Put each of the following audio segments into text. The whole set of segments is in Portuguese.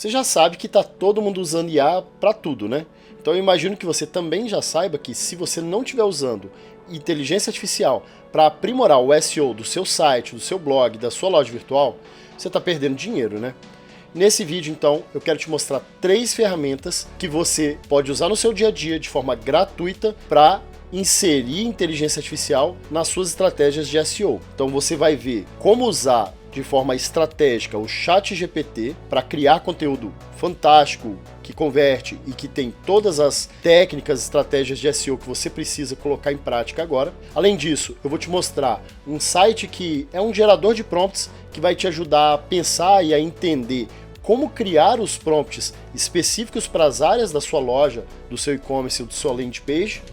Você já sabe que está todo mundo usando IA para tudo, né? Então eu imagino que você também já saiba que se você não estiver usando inteligência artificial para aprimorar o SEO do seu site, do seu blog, da sua loja virtual, você está perdendo dinheiro, né? Nesse vídeo, então, eu quero te mostrar 3 ferramentas que você pode usar no seu dia a dia de forma gratuita para inserir inteligência artificial nas suas estratégias de SEO. Então você vai ver como usar de forma estratégica o ChatGPT para criar conteúdo fantástico, que converte e que tem todas as técnicas, estratégias de SEO que você precisa colocar em prática agora. Além disso, eu vou te mostrar um site que é um gerador de prompts que vai te ajudar a pensar e a entender como criar os prompts específicos para as áreas da sua loja, do seu e-commerce ou do seu landing page.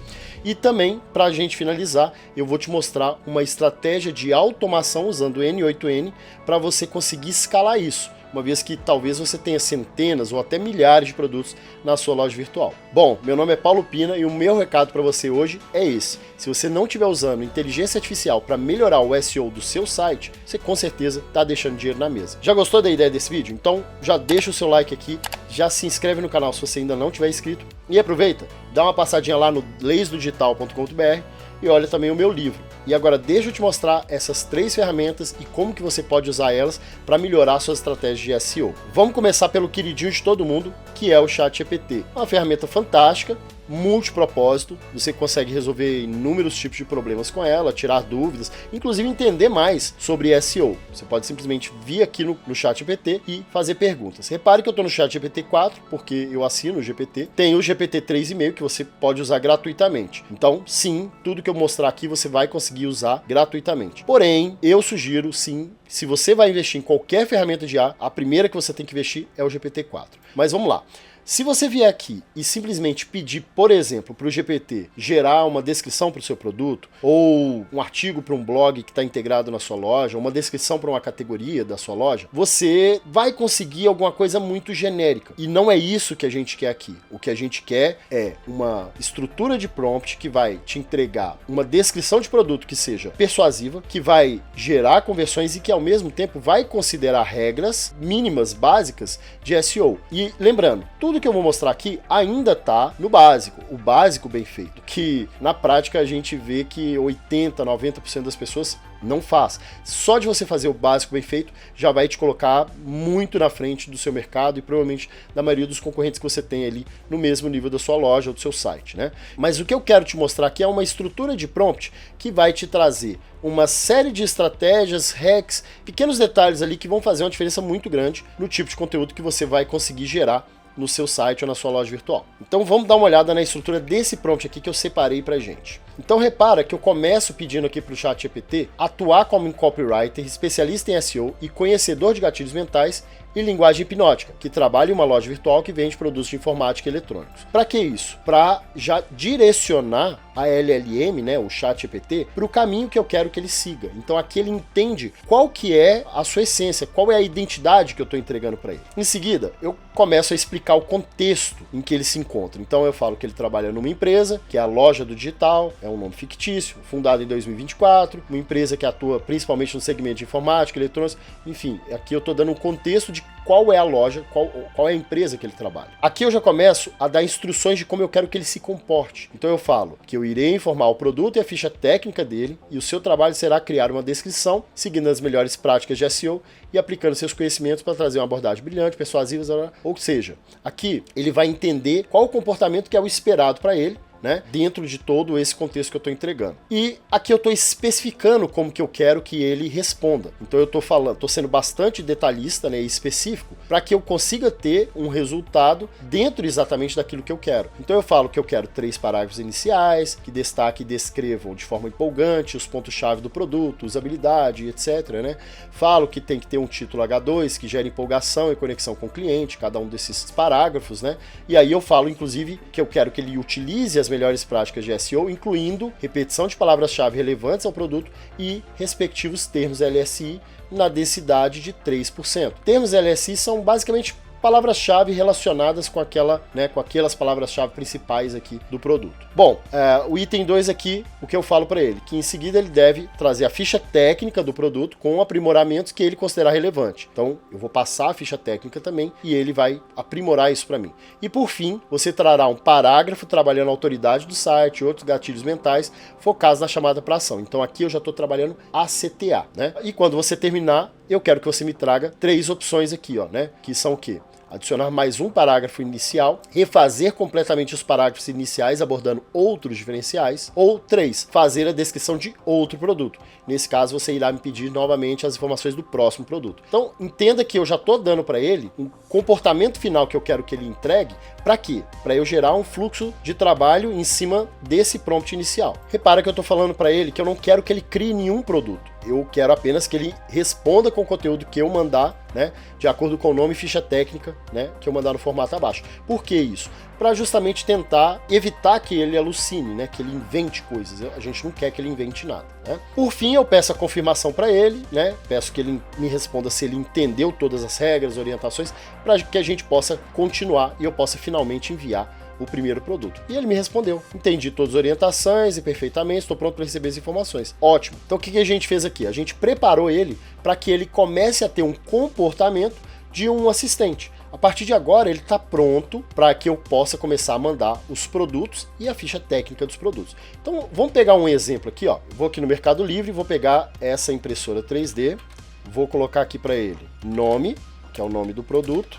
E também, para a gente finalizar, eu vou te mostrar uma estratégia de automação usando o N8N para você conseguir escalar isso, uma vez que talvez você tenha centenas ou até milhares de produtos na sua loja virtual. Bom, meu nome é Paulo Pina e o meu recado para você hoje é esse. Se você não estiver usando inteligência artificial para melhorar o SEO do seu site, você com certeza está deixando dinheiro na mesa. Já gostou da ideia desse vídeo? Então já deixa o seu like aqui, já se inscreve no canal se você ainda não tiver inscrito e aproveita, dá uma passadinha lá no leisdodigital.com.br e olha também o meu livro. E agora deixa eu te mostrar essas 3 ferramentas e como que você pode usar elas para melhorar suas estratégias de SEO. Vamos começar pelo queridinho de todo mundo, que é o ChatGPT. Uma ferramenta fantástica, multipropósito, você consegue resolver inúmeros tipos de problemas com ela, tirar dúvidas, inclusive entender mais sobre SEO. Você pode simplesmente vir aqui no ChatGPT e fazer perguntas. Repare que eu estou no ChatGPT 4, porque eu assino o GPT. Tem o GPT 3,5 que você pode usar gratuitamente. Então, sim, tudo que eu mostrar aqui você vai conseguir usar gratuitamente. Porém, eu sugiro, sim, se você vai investir em qualquer ferramenta de IA, a primeira que você tem que investir é o GPT-4. Mas vamos lá. Se você vier aqui e simplesmente pedir, por exemplo, para o GPT gerar uma descrição para o seu produto, ou um artigo para um blog que está integrado na sua loja, uma descrição para uma categoria da sua loja, você vai conseguir alguma coisa muito genérica. E não é isso que a gente quer aqui. O que a gente quer é uma estrutura de prompt que vai te entregar uma descrição de produto que seja persuasiva, que vai gerar conversões e que ao mesmo tempo vai considerar regras mínimas, básicas de SEO. E lembrando, tudo que eu vou mostrar aqui ainda está no básico, o básico bem feito, que na prática a gente vê que 80, 90% das pessoas não faz. Só de você fazer o básico bem feito já vai te colocar muito na frente do seu mercado e provavelmente da maioria dos concorrentes que você tem ali no mesmo nível da sua loja ou do seu site, né? Mas o que eu quero te mostrar aqui é uma estrutura de prompt que vai te trazer uma série de estratégias, hacks, pequenos detalhes ali que vão fazer uma diferença muito grande no tipo de conteúdo que você vai conseguir gerar no seu site ou na sua loja virtual. Então vamos dar uma olhada na estrutura desse prompt aqui que eu separei pra gente. Então repara que eu começo pedindo aqui para o ChatGPT atuar como um copywriter, especialista em SEO e conhecedor de gatilhos mentais e linguagem hipnótica, que trabalha em uma loja virtual que vende produtos de informática e eletrônicos. Para que isso? Para já direcionar a LLM, né, o ChatGPT, para o caminho que eu quero que ele siga. Então aqui ele entende qual que é a sua essência, qual é a identidade que eu estou entregando para ele. Em seguida, eu começo a explicar o contexto em que ele se encontra. Então eu falo que ele trabalha numa empresa, que é a Loja do Digital, é um nome fictício, fundado em 2024, uma empresa que atua principalmente no segmento de informática, eletrônica, enfim, aqui eu estou dando um contexto de qual é a loja, qual é a empresa que ele trabalha. Aqui eu já começo a dar instruções de como eu quero que ele se comporte. Então eu falo que eu irei informar o produto e a ficha técnica dele, e o seu trabalho será criar uma descrição, seguindo as melhores práticas de SEO e aplicando seus conhecimentos para trazer uma abordagem brilhante, persuasiva, ou seja, aqui ele vai entender qual o comportamento que é o esperado para ele, né, dentro de todo esse contexto que eu estou entregando. E aqui eu estou especificando como que eu quero que ele responda. Então eu estou sendo bastante detalhista, né, e específico para que eu consiga ter um resultado dentro exatamente daquilo que eu quero. Então eu falo que eu quero 3 parágrafos iniciais, que destaquem e descrevam de forma empolgante os pontos-chave do produto, usabilidade, etc, né? Falo que tem que ter um título H2 que gere empolgação e conexão com o cliente, cada um desses parágrafos, né? E aí eu falo, inclusive, que eu quero que ele utilize as melhores práticas de SEO, incluindo repetição de palavras-chave relevantes ao produto e respectivos termos LSI na densidade de 3%. Termos LSI são basicamente palavras-chave relacionadas com com aquelas palavras-chave principais aqui do produto. Bom, o item 2 aqui, o que eu falo para ele? Que em seguida ele deve trazer a ficha técnica do produto com aprimoramentos que ele considerar relevante. Então, eu vou passar a ficha técnica também e ele vai aprimorar isso para mim. E por fim, você trará um parágrafo trabalhando a autoridade do site, outros gatilhos mentais focados na chamada para ação. Então, aqui eu já estou trabalhando a CTA, né? E quando você terminar, eu quero que você me traga 3 opções aqui, ó, né? Que são o quê? Adicionar mais um parágrafo inicial, refazer completamente os parágrafos iniciais abordando outros diferenciais, ou 3, fazer a descrição de outro produto. Nesse caso, você irá me pedir novamente as informações do próximo produto. Então, entenda que eu já estou dando para ele um comportamento final que eu quero que ele entregue. Para quê? Para eu gerar um fluxo de trabalho em cima desse prompt inicial. Repara que eu estou falando para ele que eu não quero que ele crie nenhum produto. Eu quero apenas que ele responda com o conteúdo que eu mandar, né, de acordo com o nome e ficha técnica, né, que eu mandar no formato abaixo. Por que isso? Para justamente tentar evitar que ele alucine, né, que ele invente coisas. A gente não quer que ele invente nada, né? Por fim, eu peço a confirmação para ele, né, peço que ele me responda se ele entendeu todas as regras, orientações, para que a gente possa continuar e eu possa finalmente enviar o primeiro produto. E ele me respondeu: entendi todas as orientações e perfeitamente, estou pronto para receber as informações. Ótimo. Então o que a gente fez aqui? A gente preparou ele para que ele comece a ter um comportamento de um assistente. A partir de agora ele está pronto para que eu possa começar a mandar os produtos e a ficha técnica dos produtos. Então vamos pegar um exemplo aqui, ó. Vou aqui no Mercado Livre, vou pegar essa impressora 3D, vou colocar aqui para ele nome, que é o nome do produto,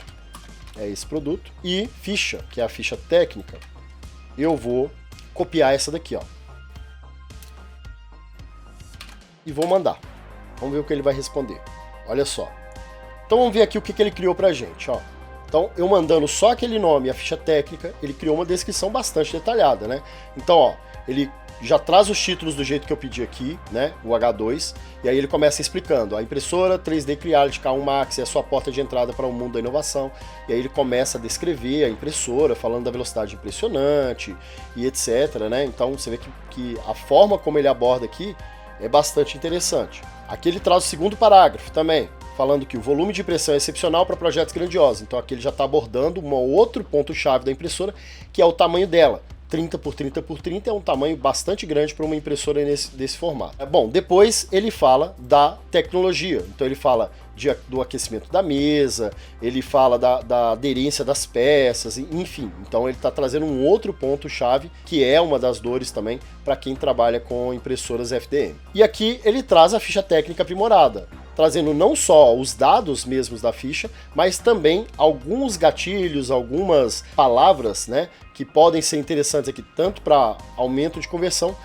é esse produto, e ficha, que é a ficha técnica. Eu vou copiar essa daqui, ó, e vou mandar. Vamos ver o que ele vai responder. Olha só. Então vamos ver aqui o que ele criou pra gente, ó. Então, eu mandando só aquele nome e a ficha técnica, ele criou uma descrição bastante detalhada, né? Então, ó, ele já traz os títulos do jeito que eu pedi aqui, né, o H2, e aí ele começa explicando: a impressora 3D Creality K1 Max é a sua porta de entrada para o mundo da inovação, e aí ele começa a descrever a impressora, falando da velocidade impressionante e etc, né? Então você vê que a forma como ele aborda aqui é bastante interessante. Aqui ele traz o segundo parágrafo também, falando que o volume de impressão é excepcional para projetos grandiosos. Então aqui ele já está abordando um outro ponto-chave da impressora, que é o tamanho dela. 30 por 30 por 30 é um tamanho bastante grande para uma impressora desse formato. Bom, depois ele fala da tecnologia. Então ele fala do aquecimento da mesa, ele fala da aderência das peças, enfim. Então ele está trazendo um outro ponto-chave, que é uma das dores também para quem trabalha com impressoras FDM. E aqui ele traz a ficha técnica aprimorada, trazendo não só os dados mesmos da ficha, mas também alguns gatilhos, algumas palavras, né, que podem ser interessantes aqui, tanto para aumento de conversão,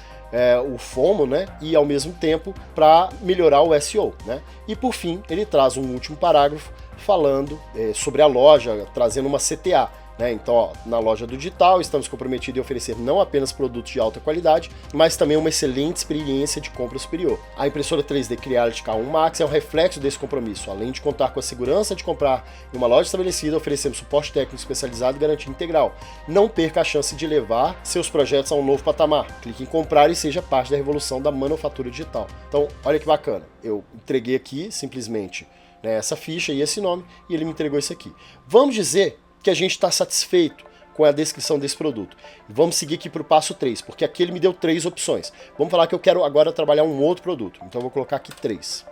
o FOMO, né, e ao mesmo tempo para melhorar o SEO, né? E por fim, ele traz um último parágrafo falando sobre a loja, trazendo uma CTA. Né? Então, ó, na loja do digital, estamos comprometidos em oferecer não apenas produtos de alta qualidade, mas também uma excelente experiência de compra superior. A impressora 3D Creality K1 Max é um reflexo desse compromisso. Além de contar com a segurança de comprar em uma loja estabelecida, oferecemos suporte técnico especializado e garantia integral. Não perca a chance de levar seus projetos a um novo patamar. Clique em comprar e seja parte da revolução da manufatura digital. Então, olha que bacana. Eu entreguei aqui, simplesmente, né, essa ficha e esse nome, e ele me entregou isso aqui. Vamos dizer que a gente está satisfeito com a descrição desse produto. Vamos seguir aqui para o passo 3, porque aqui ele me deu 3 opções. Vamos falar que eu quero agora trabalhar um outro produto. Então eu vou colocar aqui 3.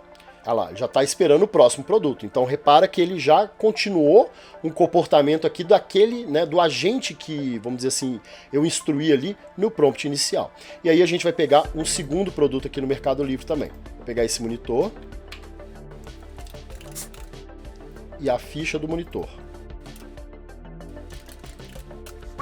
Olha lá, já está esperando o próximo produto. Então repara que ele já continuou um comportamento aqui daquele, né, do agente que, vamos dizer assim, eu instruí ali no prompt inicial. E aí a gente vai pegar um segundo produto aqui no Mercado Livre também. Vou pegar esse monitor e a ficha do monitor.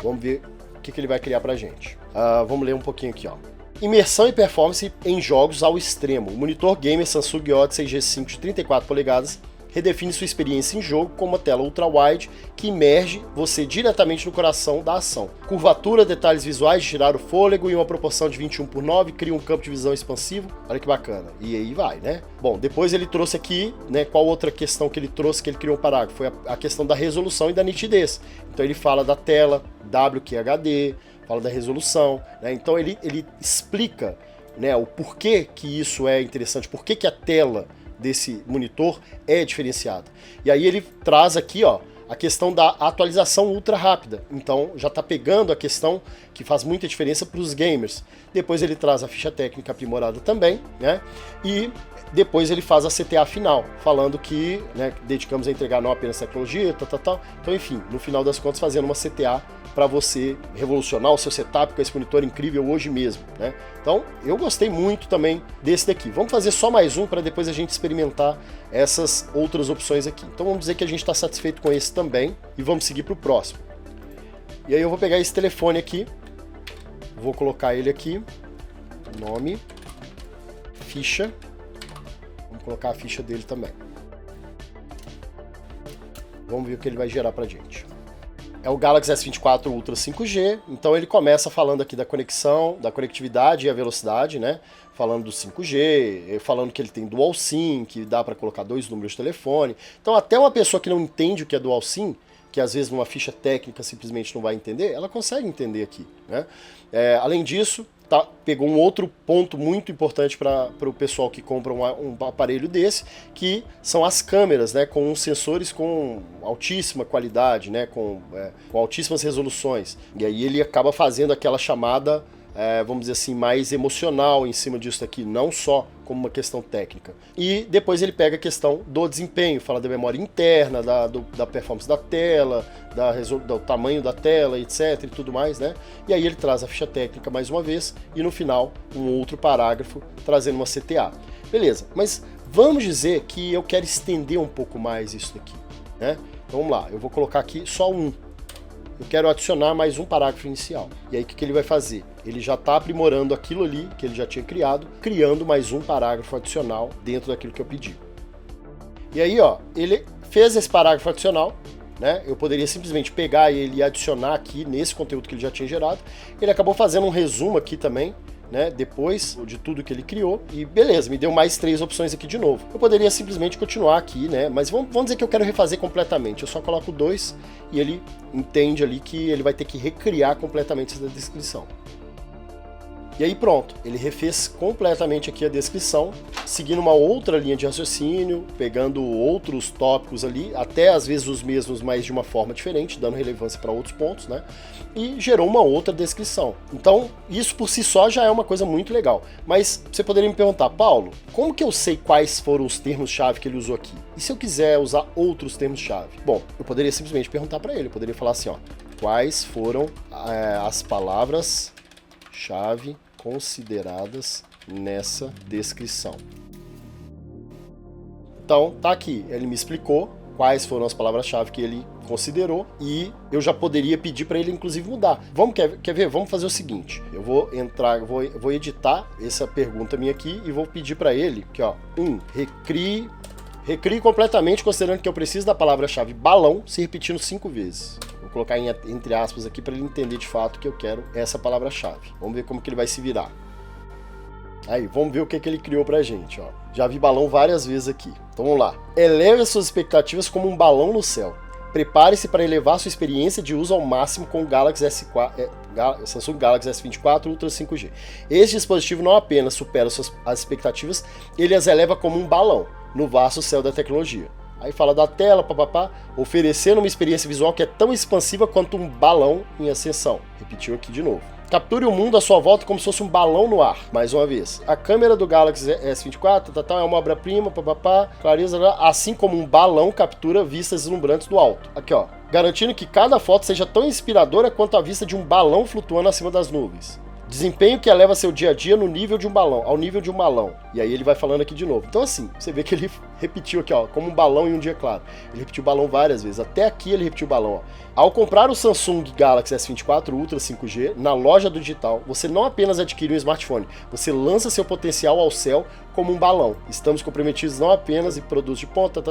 Vamos ver o que ele vai criar pra gente. Vamos ler um pouquinho aqui, ó. Imersão e performance em jogos ao extremo. O monitor gamer Samsung Odyssey G5 de 34 polegadas redefine sua experiência em jogo com uma tela ultra-wide que imerge você diretamente no coração da ação. Curvatura, detalhes visuais de tirar o fôlego e uma proporção de 21:9 cria um campo de visão expansivo. Olha que bacana. E aí vai, né? Bom, depois ele trouxe aqui, né, qual outra questão que ele trouxe, que ele criou um parágrafo? Foi a questão da resolução e da nitidez. Então ele fala da tela, WQHD, fala da resolução, né? Então ele explica, né, o porquê que isso é interessante, por que a tela desse monitor é diferenciada. E aí ele traz aqui, ó, a questão da atualização ultra rápida. Então já está pegando a questão que faz muita diferença para os gamers. Depois ele traz a ficha técnica aprimorada também, né? E depois ele faz a CTA final, falando que, né, dedicamos a entregar não apenas tecnologia, tal. Então, enfim, no final das contas, fazendo uma CTA para você revolucionar o seu setup com esse monitor incrível hoje mesmo, né? Então, eu gostei muito também desse daqui. Vamos fazer só mais um para depois a gente experimentar essas outras opções aqui. Então, vamos dizer que a gente está satisfeito com esse também e vamos seguir para o próximo. E aí eu vou pegar esse telefone aqui, vou colocar ele aqui, nome, ficha. Vamos colocar a ficha dele também. Vamos ver o que ele vai gerar pra gente. É o Galaxy S24 Ultra 5G, então ele começa falando aqui da conexão, da conectividade e a velocidade, né? Falando do 5G, falando que ele tem Dual SIM, que dá para colocar 2 números de telefone. Então até uma pessoa que não entende o que é Dual SIM, que às vezes numa ficha técnica simplesmente não vai entender, ela consegue entender aqui, né? Além disso, pegou um outro ponto muito importante para o pessoal que compra um aparelho desse, que são as câmeras, né, com sensores com altíssima qualidade, né, com altíssimas resoluções. E aí ele acaba fazendo aquela chamada, vamos dizer assim, mais emocional em cima disso aqui, não só como uma questão técnica. E depois ele pega a questão do desempenho, fala da memória interna, da performance da tela, do tamanho da tela, etc. e tudo mais, né? E aí ele traz a ficha técnica mais uma vez e no final um outro parágrafo trazendo uma CTA. Beleza, mas vamos dizer que eu quero estender um pouco mais isso daqui, né? Então vamos lá, eu vou colocar aqui só um. Eu quero adicionar mais um parágrafo inicial. E aí o que ele vai fazer? Ele já está aprimorando aquilo ali que ele já tinha criado, criando mais um parágrafo adicional dentro daquilo que eu pedi. E aí, ó, ele fez esse parágrafo adicional, né? Eu poderia simplesmente pegar ele e adicionar aqui nesse conteúdo que ele já tinha gerado. Ele acabou fazendo um resumo aqui também, né, depois de tudo que ele criou, e beleza, me deu mais 3 opções aqui de novo. Eu poderia simplesmente continuar aqui, né, mas vamos dizer que eu quero refazer completamente. Eu só coloco 2 e ele entende ali que ele vai ter que recriar completamente essa descrição. E aí pronto, ele refez completamente aqui a descrição, seguindo uma outra linha de raciocínio, pegando outros tópicos ali, até às vezes os mesmos, mas de uma forma diferente, dando relevância para outros pontos, né? E gerou uma outra descrição. Então, isso por si só já é uma coisa muito legal. Mas você poderia me perguntar, Paulo, como que eu sei quais foram os termos-chave que ele usou aqui? E se eu quiser usar outros termos-chave? Bom, eu poderia simplesmente perguntar para ele, eu poderia falar assim, ó, quais foram as palavras-chave consideradas nessa descrição. Então, tá aqui, ele me explicou quais foram as palavras-chave que ele considerou e eu já poderia pedir para ele inclusive mudar. Quer ver? Vamos fazer o seguinte, eu vou entrar, vou editar essa pergunta minha aqui e vou pedir para ele que, ó, recrie completamente considerando que eu preciso da palavra-chave balão se repetindo 5 vezes. Vou colocar entre aspas aqui para ele entender de fato que eu quero essa palavra-chave. Vamos ver como que ele vai se virar. Aí, vamos ver o que ele criou pra gente, ó. Já vi balão várias vezes aqui. Então vamos lá. Eleve as suas expectativas como um balão no céu. Prepare-se para elevar sua experiência de uso ao máximo com o Samsung Galaxy S24 Ultra 5G. Este dispositivo não apenas supera as expectativas, ele as eleva como um balão no vasto céu da tecnologia. Aí fala da tela, papapá, oferecendo uma experiência visual que é tão expansiva quanto um balão em ascensão. Repetiu aqui de novo. Capture o mundo à sua volta como se fosse um balão no ar, mais uma vez. A câmera do Galaxy S24 é uma obra-prima, papapá, clareza, assim como um balão captura vistas deslumbrantes do alto. Aqui, ó, garantindo que cada foto seja tão inspiradora quanto a vista de um balão flutuando acima das nuvens. Desempenho que eleva seu dia a dia no nível de um balão, ao nível de um balão. E aí ele vai falando aqui de novo. Então assim, você vê que ele repetiu aqui, ó, como um balão em um dia claro. Ele repetiu o balão várias vezes. Até aqui ele repetiu o balão, ó. Ao comprar o Samsung Galaxy S24 Ultra 5G na loja do digital, você não apenas adquire um smartphone, você lança seu potencial ao céu como um balão. Estamos comprometidos não apenas em produtos de ponta,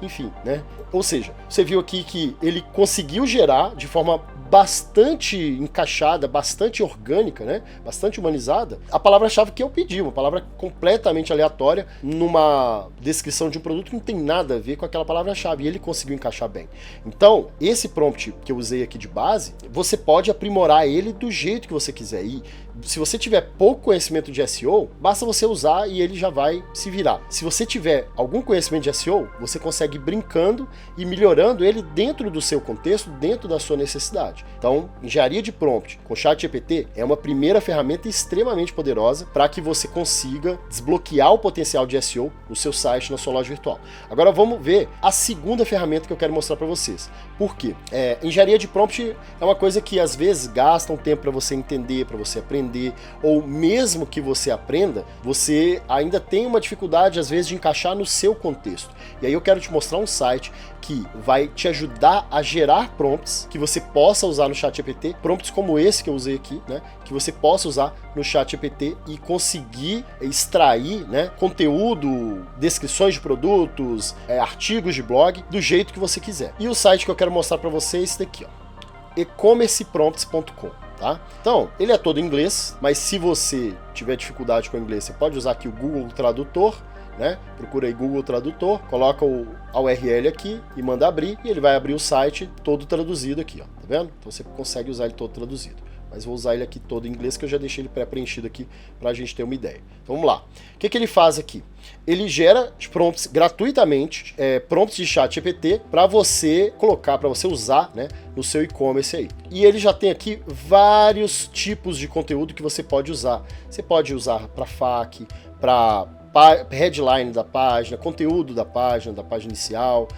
enfim, né? Ou seja, você viu aqui que ele conseguiu gerar de forma bastante encaixada, bastante orgânica, né? Bastante humanizada, a palavra-chave que eu pedi, uma palavra completamente aleatória, numa descrição descrição de um produto que não tem nada a ver com aquela palavra-chave, e ele conseguiu encaixar bem. Então, esse prompt que eu usei aqui de base, você pode aprimorar ele do jeito que você quiser. E se você tiver pouco conhecimento de SEO, basta você usar e ele já vai se virar. Se você tiver algum conhecimento de SEO, você consegue ir brincando e melhorando ele dentro do seu contexto, dentro da sua necessidade. Então, engenharia de prompt com ChatGPT é uma primeira ferramenta extremamente poderosa para que você consiga desbloquear o potencial de SEO no seu site, na sua loja virtual. Agora vamos ver a segunda ferramenta que eu quero mostrar para vocês. Por quê? Engenharia de prompt é uma coisa que às vezes gasta um tempo para você entender, para você aprender, ou mesmo que você aprenda, você ainda tem uma dificuldade às vezes de encaixar no seu contexto. E aí eu quero te mostrar um site que vai te ajudar a gerar prompts que você possa usar no ChatGPT, prompts como esse que eu usei aqui, né, que você possa usar no ChatGPT e conseguir extrair, né, conteúdo, descrições de produtos, artigos de blog, do jeito que você quiser. E o site que eu quero mostrar para você é esse daqui, ó, e-commerceprompts.com. Tá? Então, ele é todo em inglês, mas se você tiver dificuldade com o inglês, você pode usar aqui o Google Tradutor, né? Procura aí Google Tradutor, coloca a URL aqui e manda abrir, e ele vai abrir o site todo traduzido aqui, ó, tá vendo? Então você consegue usar ele todo traduzido. Mas vou usar ele aqui todo em inglês, que eu já deixei ele pré-preenchido aqui para a gente ter uma ideia. Então vamos lá. O que ele faz aqui? Ele gera prompts gratuitamente, prompts de ChatGPT para você colocar, para você usar, né, no seu e-commerce aí. E ele já tem aqui vários tipos de conteúdo que você pode usar. Você pode usar para FAQ, para headline da página, conteúdo da página inicial,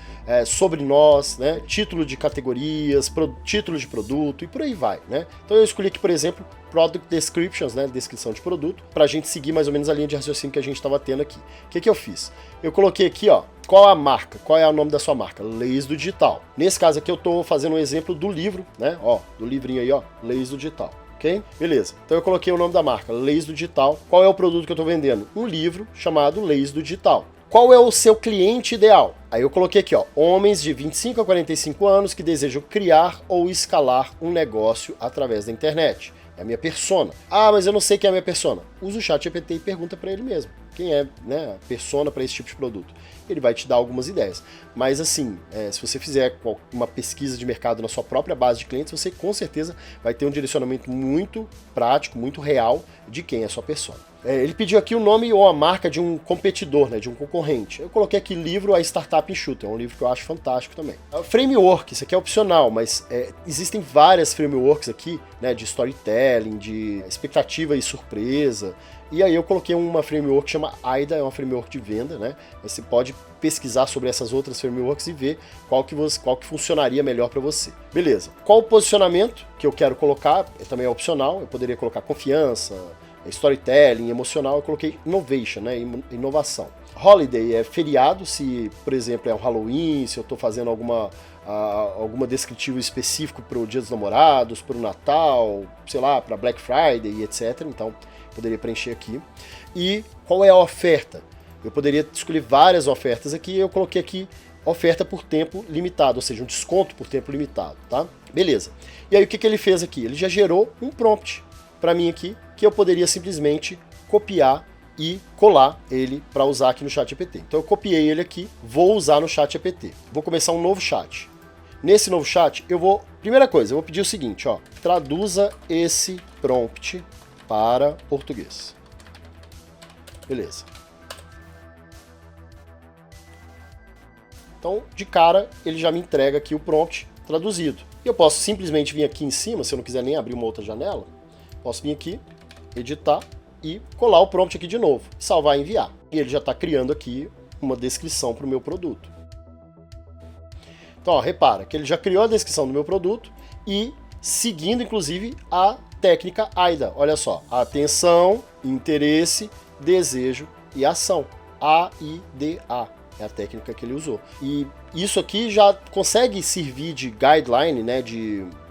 sobre nós, né, título de categorias, título de produto e por aí vai, né? Então eu escolhi aqui, por exemplo, Product Descriptions, né, descrição de produto, para a gente seguir mais ou menos a linha de raciocínio que a gente estava tendo aqui. O que eu fiz? Eu coloquei aqui, ó, qual a marca, qual é o nome da sua marca? Leis do Digital. Nesse caso aqui eu estou fazendo um exemplo do livro, né, ó, do livrinho aí, ó, Leis do Digital. Ok? Beleza. Então eu coloquei o nome da marca, Leis do Digital. Qual é o produto que eu estou vendendo? Um livro chamado Leis do Digital. Qual é o seu cliente ideal? Aí eu coloquei aqui, ó, homens de 25 a 45 anos que desejam criar ou escalar um negócio através da internet. É a minha persona. Ah, mas eu não sei quem é a minha persona. Usa o ChatGPT e pergunta para ele mesmo. Quem é, né, a persona para esse tipo de produto? Ele vai te dar algumas ideias. Mas assim, se você fizer uma pesquisa de mercado na sua própria base de clientes, você com certeza vai ter um direcionamento muito prático, muito real de quem é a sua persona. Ele pediu aqui o nome ou a marca de um competidor, né, de um concorrente. Eu coloquei aqui livro A Startup Enxuta, é um livro que eu acho fantástico também. Framework, isso aqui é opcional, mas existem várias frameworks aqui, né, de storytelling, de expectativa e surpresa. E aí eu coloquei uma framework que chama AIDA, é uma framework de venda, né? Você pode pesquisar sobre essas outras frameworks e ver qual que funcionaria melhor para você. Beleza. Qual o posicionamento que eu quero colocar? Também é opcional, eu poderia colocar confiança, storytelling, emocional, eu coloquei innovation, né? Inovação. Holiday é feriado, se, por exemplo, é um Halloween, se eu estou fazendo alguma descritivo específico para o Dia dos Namorados, para o Natal, sei lá, para Black Friday e etc. Então, poderia preencher aqui. E qual é a oferta? Eu poderia escolher várias ofertas aqui, eu coloquei aqui oferta por tempo limitado, ou seja, um desconto por tempo limitado, tá? Beleza. E aí o que ele fez aqui? Ele já gerou um prompt para mim aqui, que eu poderia simplesmente copiar e colar ele para usar aqui no ChatGPT. Então eu copiei ele aqui, vou usar no ChatGPT. Vou começar um novo chat. Nesse novo chat, primeira coisa, eu vou pedir o seguinte, ó, traduza esse prompt para português. Beleza. Então, de cara, ele já me entrega aqui o prompt traduzido. E eu posso simplesmente vir aqui em cima, se eu não quiser nem abrir uma outra janela, posso vir aqui, editar e colar o prompt aqui de novo, salvar e enviar. E ele já está criando aqui uma descrição para o meu produto. Então, ó, repara que ele já criou a descrição do meu produto e seguindo, inclusive, a técnica AIDA. Olha só, atenção, interesse, desejo e ação. AIDA é a técnica que ele usou. E isso aqui já consegue servir de guideline, né,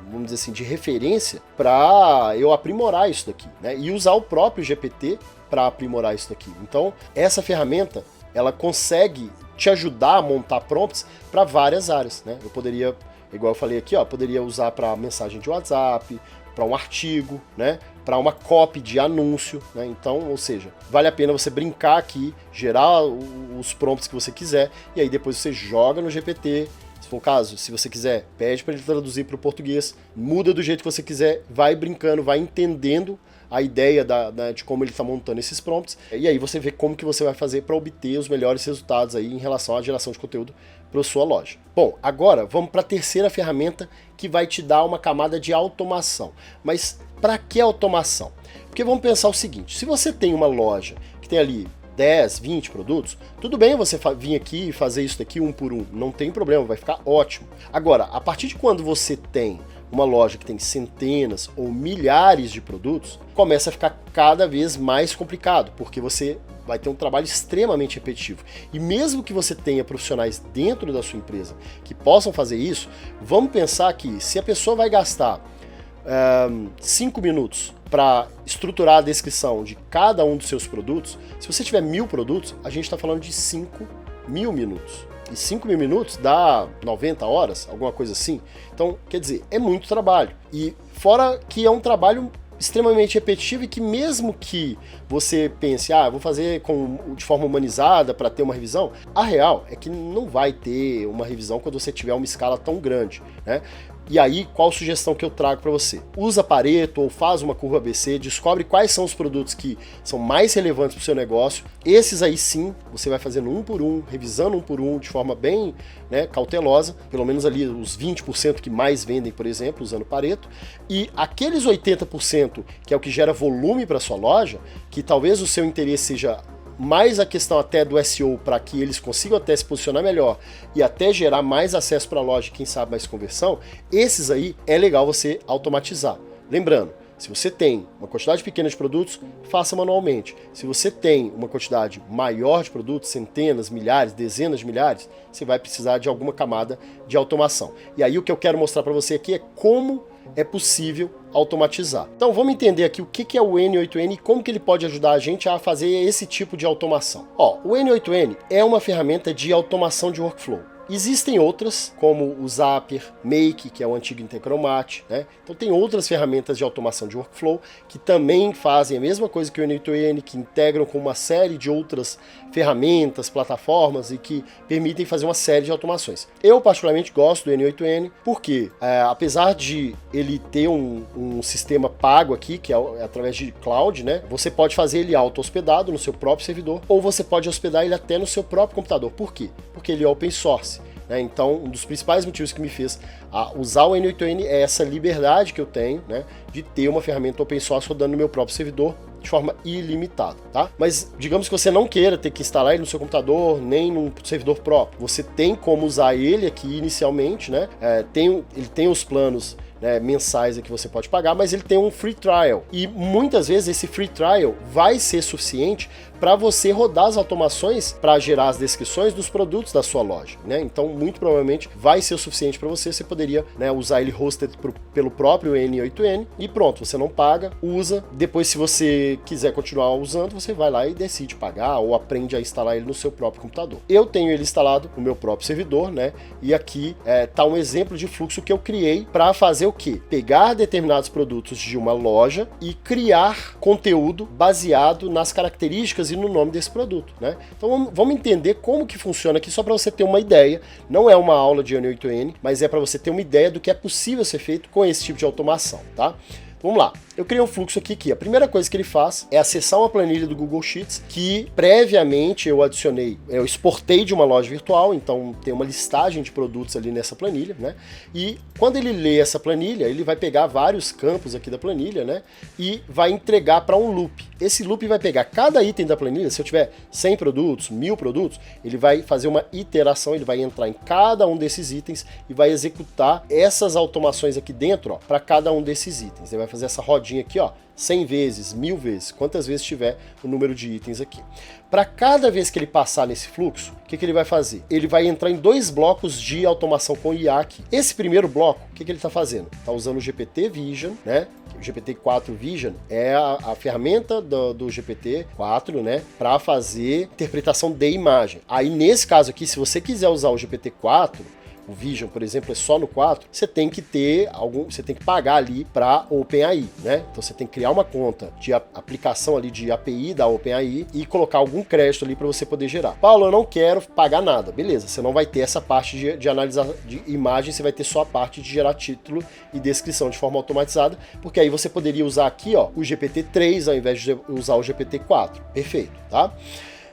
vamos dizer assim, de referência para eu aprimorar isso daqui, né, e usar o próprio GPT para aprimorar isso daqui. Então, essa ferramenta, ela consegue te ajudar a montar prompts para várias áreas, né? Eu poderia Igual eu falei aqui, ó, poderia usar para mensagem de WhatsApp, para um artigo, né, para uma copy de anúncio, né? Então, ou seja, vale a pena você brincar aqui, gerar os prompts que você quiser e aí depois você joga no GPT. Se for o caso, se você quiser, pede para ele traduzir para o português, muda do jeito que você quiser, vai brincando, vai entendendo a ideia de como ele está montando esses prompts, e aí você vê como que você vai fazer para obter os melhores resultados aí em relação à geração de conteúdo para a sua loja. Bom, agora vamos para a terceira ferramenta que vai te dar uma camada de automação. Mas para que automação? Porque vamos pensar o seguinte, se você tem uma loja que tem ali 10, 20 produtos, tudo bem você vir aqui e fazer isso daqui um por um, não tem problema, vai ficar ótimo. Agora, a partir de quando você tem uma loja que tem centenas ou milhares de produtos, começa a ficar cada vez mais complicado, porque você vai ter um trabalho extremamente repetitivo. E mesmo que você tenha profissionais dentro da sua empresa que possam fazer isso, vamos pensar que se a pessoa vai gastar 5 minutos para estruturar a descrição de cada um dos seus produtos, se você tiver 1000 produtos, a gente está falando de 5.000 minutos. E 5.000 minutos dá 90 horas, alguma coisa assim. Então, quer dizer, é muito trabalho. E fora que é um trabalho extremamente repetitivo e que mesmo que você pense, vou fazer de forma humanizada para ter uma revisão, a real é que não vai ter uma revisão quando você tiver uma escala tão grande, né? E aí, qual sugestão que eu trago para você? Usa Pareto ou faz uma curva ABC, descobre quais são os produtos que são mais relevantes para o seu negócio. Esses aí sim, você vai fazendo um por um, revisando um por um, de forma bem, né, cautelosa, pelo menos ali os 20% que mais vendem, por exemplo, usando Pareto. E aqueles 80% que é o que gera volume para sua loja, que talvez o seu interesse seja mais a questão até do SEO para que eles consigam até se posicionar melhor e até gerar mais acesso para a loja, quem sabe mais conversão, esses aí é legal você automatizar. Lembrando, se você tem uma quantidade pequena de produtos, faça manualmente. Se você tem uma quantidade maior de produtos, centenas, milhares, dezenas de milhares, você vai precisar de alguma camada de automação. E aí o que eu quero mostrar para você aqui é como é possível automatizar. Então vamos entender aqui o que é o N8N e como que ele pode ajudar a gente a fazer esse tipo de automação. O N8N é uma ferramenta de automação de workflow. Existem outras, como o Zapier, Make, que é o antigo Intercromat, né? Então tem outras ferramentas de automação de workflow que também fazem a mesma coisa que o N8N, que integram com uma série de outras ferramentas, plataformas e que permitem fazer uma série de automações. Eu particularmente gosto do N8N porque, apesar de ele ter um sistema pago aqui, que é através de cloud, né? Você pode fazer ele auto-hospedado no seu próprio servidor ou você pode hospedar ele até no seu próprio computador. Por quê? Porque ele é open source. Então, um dos principais motivos que me fez usar o N8N é essa liberdade que eu tenho, né, de ter uma ferramenta open source rodando no meu próprio servidor de forma ilimitada, tá? Mas digamos que você não queira ter que instalar ele no seu computador, nem num servidor próprio. Você tem como usar ele aqui inicialmente, né? Ele tem os planos, né, mensais que você pode pagar, mas ele tem um free trial. E muitas vezes esse free trial vai ser suficiente para você rodar as automações para gerar as descrições dos produtos da sua loja, né? Então, muito provavelmente vai ser o suficiente para você. Você poderia, né, usar ele hosted pelo próprio N8N e pronto, você não paga, usa. Depois, se você quiser continuar usando, você vai lá e decide pagar ou aprende a instalar ele no seu próprio computador. Eu tenho ele instalado no meu próprio servidor, né? E aqui tá um exemplo de fluxo que eu criei para fazer o quê? Pegar determinados produtos de uma loja e criar conteúdo baseado nas características e no nome desse produto, né? Então vamos entender como que funciona aqui só para você ter uma ideia. Não é uma aula de N8N, mas é para você ter uma ideia do que é possível ser feito com esse tipo de automação, tá? Vamos lá, eu criei um fluxo aqui que a primeira coisa que ele faz é acessar uma planilha do Google Sheets que previamente eu exportei de uma loja virtual, então tem uma listagem de produtos ali nessa planilha, né? E quando ele lê essa planilha, ele vai pegar vários campos aqui da planilha, né? E vai entregar para um loop. Esse loop vai pegar cada item da planilha, se eu tiver 100 produtos, 1000 produtos, ele vai fazer uma iteração, ele vai entrar em cada um desses itens e vai executar essas automações aqui dentro, para cada um desses itens. Ele vai fazer essa rodinha aqui, 100 vezes, 1000 vezes, quantas vezes tiver o número de itens aqui. Para cada vez que ele passar nesse fluxo, o que ele vai fazer? Ele vai entrar em 2 blocos de automação com IA aqui. Esse primeiro bloco, o que ele está fazendo? Está usando o GPT Vision, né? O GPT-4 Vision é a ferramenta do GPT-4, né, para fazer interpretação de imagem. Aí nesse caso aqui, se você quiser usar o GPT-4, o Vision, por exemplo, é só no 4, você tem que ter você tem que pagar ali para OpenAI, né? Então você tem que criar uma conta de aplicação ali de API da OpenAI e colocar algum crédito ali para você poder gerar. Paulo, eu não quero pagar nada. Beleza, você não vai ter essa parte de analisar de imagem, você vai ter só a parte de gerar título e descrição de forma automatizada, porque aí você poderia usar aqui, ó, o GPT-3 ao invés de usar o GPT-4. Perfeito, tá?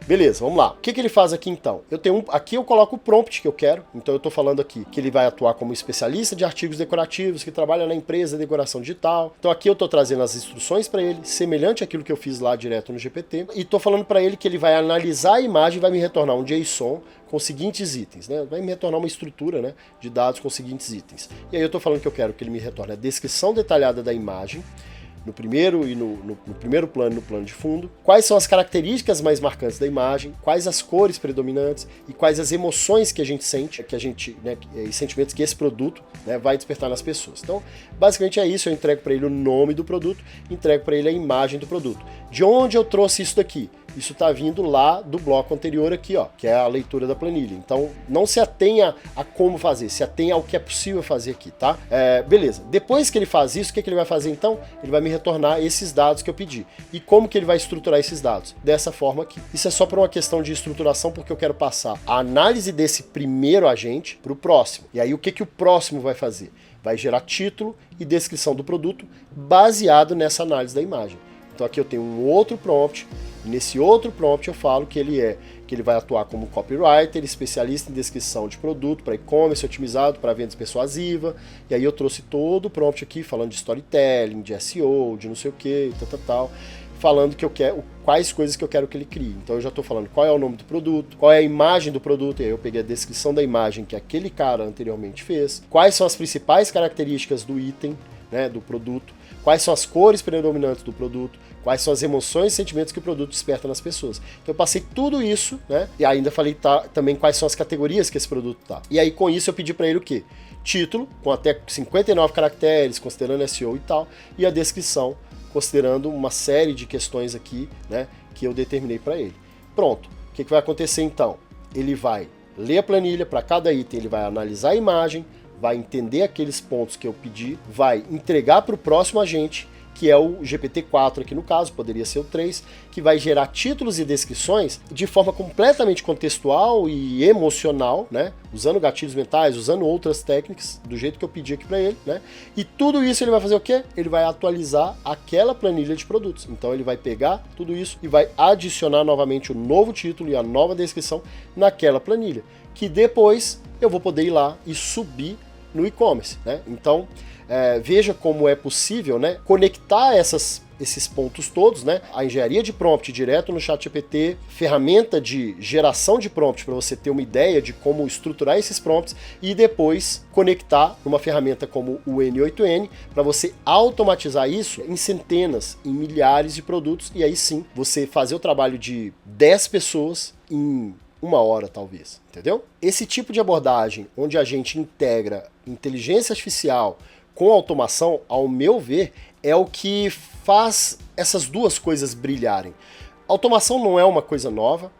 Beleza, vamos lá. O que ele faz aqui então? Aqui eu coloco o prompt que eu quero. Então eu estou falando aqui que ele vai atuar como especialista de artigos decorativos, que trabalha na empresa de decoração digital. Então aqui eu estou trazendo as instruções para ele, semelhante àquilo que eu fiz lá direto no GPT. E estou falando para ele que ele vai analisar a imagem e vai me retornar um JSON com os seguintes itens, né? Vai me retornar uma estrutura, né, de dados com os seguintes itens. E aí eu estou falando que eu quero que ele me retorne a descrição detalhada da imagem, no primeiro e no primeiro plano e no plano de fundo, quais são as características mais marcantes da imagem, quais as cores predominantes e quais as emoções que a gente sente, né, e sentimentos que esse produto, né, vai despertar nas pessoas. Então, basicamente é isso, eu entrego para ele o nome do produto, entrego para ele a imagem do produto. De onde eu trouxe isso daqui? Isso está vindo lá do bloco anterior aqui, ó, que é a leitura da planilha. Então, não se atenha a como fazer, se atenha ao que é possível fazer aqui, tá? Beleza. Depois que ele faz isso, o que ele vai fazer então? Ele vai me retornar esses dados que eu pedi. E como que ele vai estruturar esses dados? Dessa forma aqui. Isso é só por uma questão de estruturação, porque eu quero passar a análise desse primeiro agente para o próximo. E aí, o que o próximo vai fazer? Vai gerar título e descrição do produto baseado nessa análise da imagem. Então aqui eu tenho um outro prompt, e nesse outro prompt eu falo que ele vai atuar como copywriter, especialista em descrição de produto para e-commerce otimizado para vendas persuasiva, e aí eu trouxe todo o prompt aqui falando de storytelling, de SEO, de não sei o que, tal, falando que eu quero quais coisas que eu quero que ele crie. Então eu já estou falando qual é o nome do produto, qual é a imagem do produto, e aí eu peguei a descrição da imagem que aquele cara anteriormente fez, quais são as principais características do item, né, do produto, quais são as cores predominantes do produto, quais são as emoções e sentimentos que o produto desperta nas pessoas. Então eu passei tudo isso, né? E ainda falei também quais são as categorias que esse produto tá. E aí com isso eu pedi para ele o quê? Título, com até 59 caracteres, considerando SEO e tal, e a descrição, considerando uma série de questões aqui, né, que eu determinei para ele. Pronto. O que vai acontecer então? Ele vai ler a planilha, para cada item ele vai analisar a imagem, vai entender aqueles pontos que eu pedi, vai entregar para o próximo agente, que é o GPT-4 aqui no caso, poderia ser o 3, que vai gerar títulos e descrições de forma completamente contextual e emocional, né? Usando gatilhos mentais, usando outras técnicas, do jeito que eu pedi aqui para ele, né? E tudo isso ele vai fazer o quê? Ele vai atualizar aquela planilha de produtos. Então ele vai pegar tudo isso e vai adicionar novamente o novo título e a nova descrição naquela planilha, que depois eu vou poder ir lá e subir no e-commerce, né? Então, veja como é possível, né, conectar esses pontos todos, né? A engenharia de prompt direto no ChatGPT, ferramenta de geração de prompt para você ter uma ideia de como estruturar esses prompts e depois conectar numa ferramenta como o N8N para você automatizar isso em centenas, em milhares de produtos e aí sim você fazer o trabalho de 10 pessoas em 1 hora, talvez, entendeu? Esse tipo de abordagem, onde a gente integra inteligência artificial com automação, ao meu ver, é o que faz essas duas coisas brilharem. Automação não é uma coisa nova,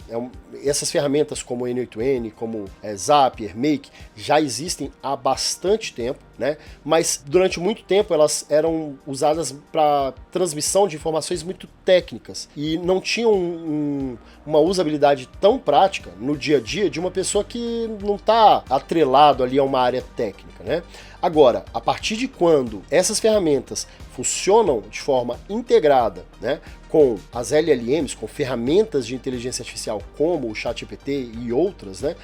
essas ferramentas como o N8N, como Zapier, Make, já existem há bastante tempo, né? Mas durante muito tempo elas eram usadas para transmissão de informações muito técnicas e não tinham uma usabilidade tão prática no dia a dia de uma pessoa que não está atrelado ali a uma área técnica, né? Agora, a partir de quando essas ferramentas funcionam de forma integrada, né, com as LLMs, com ferramentas de inteligência artificial como o ChatGPT e outras, né,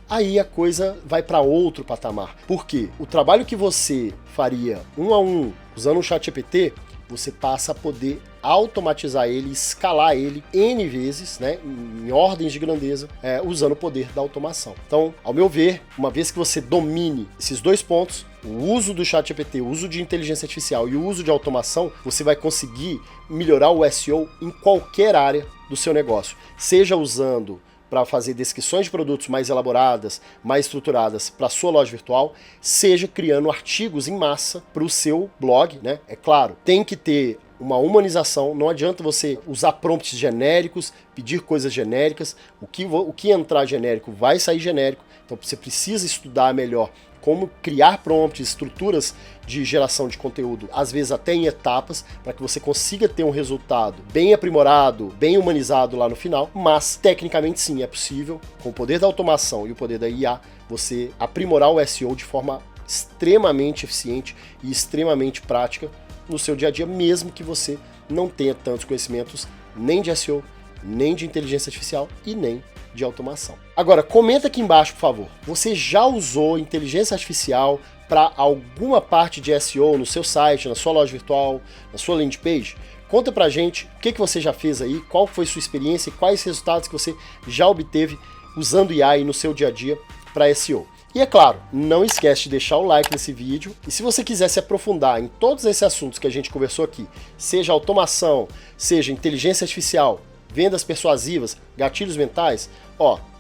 aí a coisa vai para outro patamar. Por quê? O trabalho que você faria 1 a 1 usando o ChatGPT, você passa a poder automatizar ele, escalar ele N vezes, né, em ordens de grandeza, usando o poder da automação. Então, ao meu ver, uma vez que você domine esses dois pontos, o uso do ChatGPT, o uso de inteligência artificial e o uso de automação, você vai conseguir melhorar o SEO em qualquer área do seu negócio, seja usando para fazer descrições de produtos mais elaboradas, mais estruturadas para a sua loja virtual, seja criando artigos em massa para o seu blog, né? É claro, tem que ter uma humanização, não adianta você usar prompts genéricos, pedir coisas genéricas, o que entrar genérico vai sair genérico, Então você precisa estudar melhor como criar prompts, estruturas de geração de conteúdo, às vezes até em etapas, para que você consiga ter um resultado bem aprimorado, bem humanizado lá no final, mas tecnicamente sim, é possível, com o poder da automação e o poder da IA, você aprimorar o SEO de forma extremamente eficiente e extremamente prática no seu dia a dia, mesmo que você não tenha tantos conhecimentos nem de SEO, nem de inteligência artificial e nem de automação. Agora, comenta aqui embaixo, por favor. Você já usou inteligência artificial para alguma parte de SEO no seu site, na sua loja virtual, na sua landing page? Conta pra gente o que você já fez aí, qual foi sua experiência e quais resultados que você já obteve usando IA aí no seu dia a dia para SEO. E é claro, não esquece de deixar o like nesse vídeo, e se você quiser se aprofundar em todos esses assuntos que a gente conversou aqui, seja automação, seja inteligência artificial, vendas persuasivas, gatilhos mentais,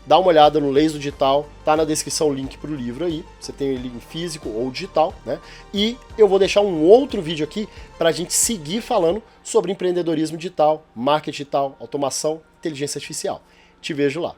dá uma olhada no Leis do Digital, tá na descrição o link para o livro aí, você tem ele em físico ou digital, né? E eu vou deixar um outro vídeo aqui para a gente seguir falando sobre empreendedorismo digital, marketing digital, automação, inteligência artificial. Te vejo lá.